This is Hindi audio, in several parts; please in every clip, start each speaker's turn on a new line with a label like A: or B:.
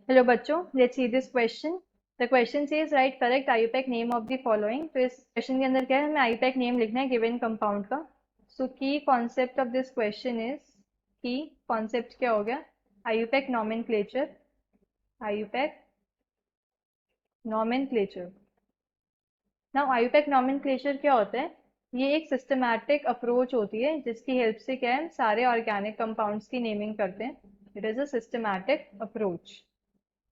A: हेलो बच्चों, let's see this question. The question says right correct IUPAC name of the following. तो इस क्वेश्चन के अंदर क्या है, हमें आईयूपैक नेम लिखना है गिवन कंपाउंड का। सो की concept of this question is, की कॉन्सेप्ट क्या हो गया, IUPAC nomenclature. IUPAC nomenclature. Now IUPAC nomenclature क्या होता है, ये एक सिस्टमैटिक अप्रोच होती है जिसकी हेल्प से क्या है, हम सारे ऑर्गेनिक कंपाउंड्स की नेमिंग करते हैं। It is a systematic approach.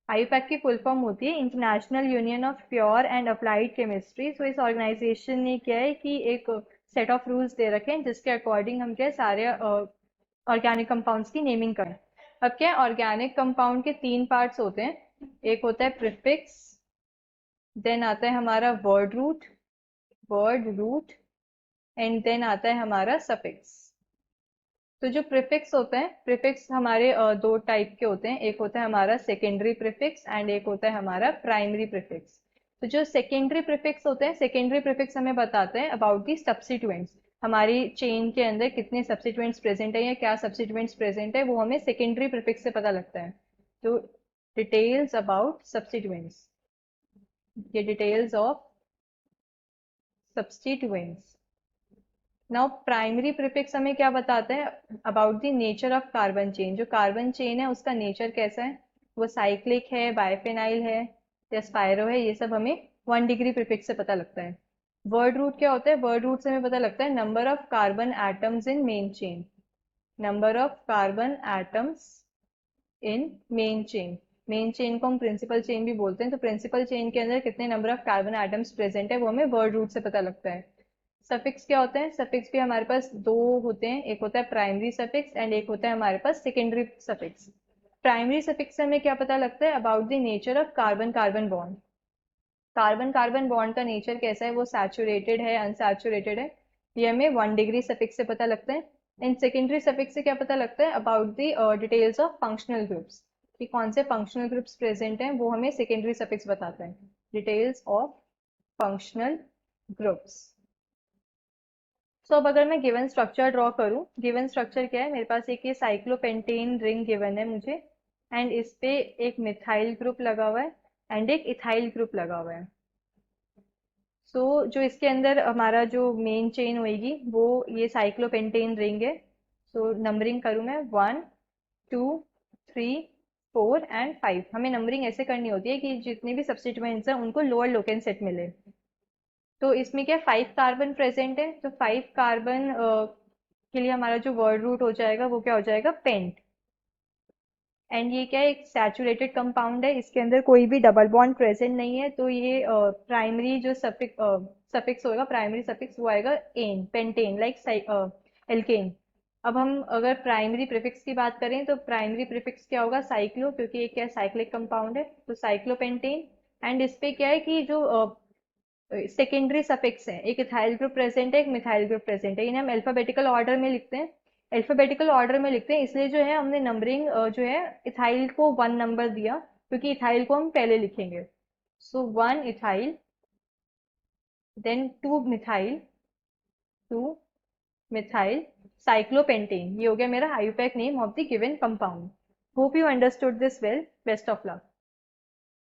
A: IUPAC की फुल फॉर्म होती है International Union of Pure and Applied Chemistry. So इस ऑर्गेनाइजेशन ने क्या है कि एक सेट ऑफ रूल्स दे रखे हैं जिसके अकॉर्डिंग हम क्या है, सारे ऑर्गेनिक कंपाउंड्स की नेमिंग करें। अब क्या है, ऑर्गेनिक कंपाउंड के तीन पार्ट्स होते हैं। एक होता है प्रीफिक्स, देन आता है हमारा वर्ड रूट एंड देन आता है हमारा सफिक्स। तो जो प्रीफिक्स होते हैं, प्रीफिक्स हमारे दो टाइप के होते हैं। एक होता है हमारा सेकेंडरी प्रीफिक्स एंड एक होता है हमारा प्राइमरी प्रीफिक्स। तो जो सेकेंडरी प्रीफिक्स होते हैं, सेकेंडरी प्रीफिक्स हमें बताते हैं अबाउट दी सब्स्टिट्यूएंट्स। हमारी चेन के अंदर कितने सब्स्टिट्यूएंट्स प्रेजेंट है या क्या सब्स्टिट्यूएंट्स प्रेजेंट है, वो हमें सेकेंडरी प्रीफिक्स से पता लगता है। तो डिटेल्स अबाउट सब्स्टिट्यूएंट्स, ये details of substituents. Now primary prefix हमें क्या बताते हैं, about the nature of carbon chain. जो कार्बन चेन है उसका नेचर कैसा है, वो साइक्लिक है, बाइफेनाइल है या स्पाइरो है, ये सब हमें 1 डिग्री प्रीफिक्स से पता लगता है। वर्ड रूट क्या होता है, वर्ड रूट से हमें पता लगता है number of carbon atoms in main chain. Number of carbon atoms in main chain. Main chain को हम प्रिंसिपल चेन भी बोलते हैं। तो प्रिंसिपल चेन के अंदर कितने number of carbon atoms present है, वो हमें वर्ड रूट से पता लगता है। सफिक्स क्या होते हैं, सफिक्स भी हमारे पास दो होते हैं। एक होता है प्राइमरी सफिक्स एंड एक होता है हमारे पास सेकेंडरी सफिक्स। प्राइमरी सफिक्स से हमें क्या पता लगता है, about the nature of carbon carbon bond. Carbon carbon bond का नेचर कैसा है, वो सैचुरेटेड है, अनसैचुरेटेड है, ये हमें 1 डिग्री सफिक्स से पता लगता है। इन सेकेंडरी सफिक्स से क्या पता लगता है, about the details of functional groups, कि कौन से फंक्शनल ग्रुप्स प्रेजेंट हैं, वो हमें सेकेंडरी सफिक्स बताता है। Details of functional groups. So अब अगर मैं गिवन स्ट्रक्चर ड्रॉ करूं, गिवन स्ट्रक्चर क्या है, मेरे पास एक ये साइक्लोपेंटेन रिंग गिवन है मुझे, एंड इस पे एक मिथाइल ग्रुप लगा हुआ है एंड एक इथाइल ग्रुप लगा हुआ है। सो जो इसके अंदर हमारा जो मेन चेन होगी वो ये साइक्लोपेंटेन रिंग है। सो नंबरिंग करूं मैं, 1 2 3 4 एंड 5। हमें नंबरिंग ऐसे करनी होती है कि जितने भी सब्स्टिट्यूएंट्स हैं उनको लोअर लोकेन सेट मिले। तो इसमें क्या 5 कार्बन प्रेजेंट है, तो 5 कार्बन के लिए हमारा जो वर्ड रूट हो जाएगा वो क्या हो जाएगा, पेंट। एंड ये क्या है, एक सैचुरेटेड कंपाउंड है, इसके अंदर कोई भी डबल बॉन्ड प्रेजेंट नहीं है। तो ये प्राइमरी जो सफिक्स होगा, प्राइमरी सफिक्स वो आएगा एन, पेंटेन लाइक एल्केन। अब हम अगर प्राइमरी प्रीफिक्स की बात करें तो प्राइमरी प्रीफिक्स क्या होगा, साइक्लो, क्योंकि ये क्या साइक्लिक कंपाउंड है, तो साइक्लोपेंटेन। एंड इस पे क्या है कि जो सेकेंडरी सफिक्स है, एक इथाइल ग्रुप प्रेजेंट है, एक मिथाइल ग्रुप प्रेजेंट है, इन्हें हम अल्फाबेटिकल ऑर्डर में लिखते हैं। अल्फाबेटिकल ऑर्डर में लिखते हैं इसलिए जो है हमने नंबरिंग जो है इथाइल को 1 नंबर दिया, क्योंकि इथाइल को हम पहले लिखेंगे। सो 1 इथाइल, देन 2 मिथाइल साइक्लोपेंटेन। ये हो गया मेरा IUPAC name of the given compound. Hope you understood this well. Best of luck.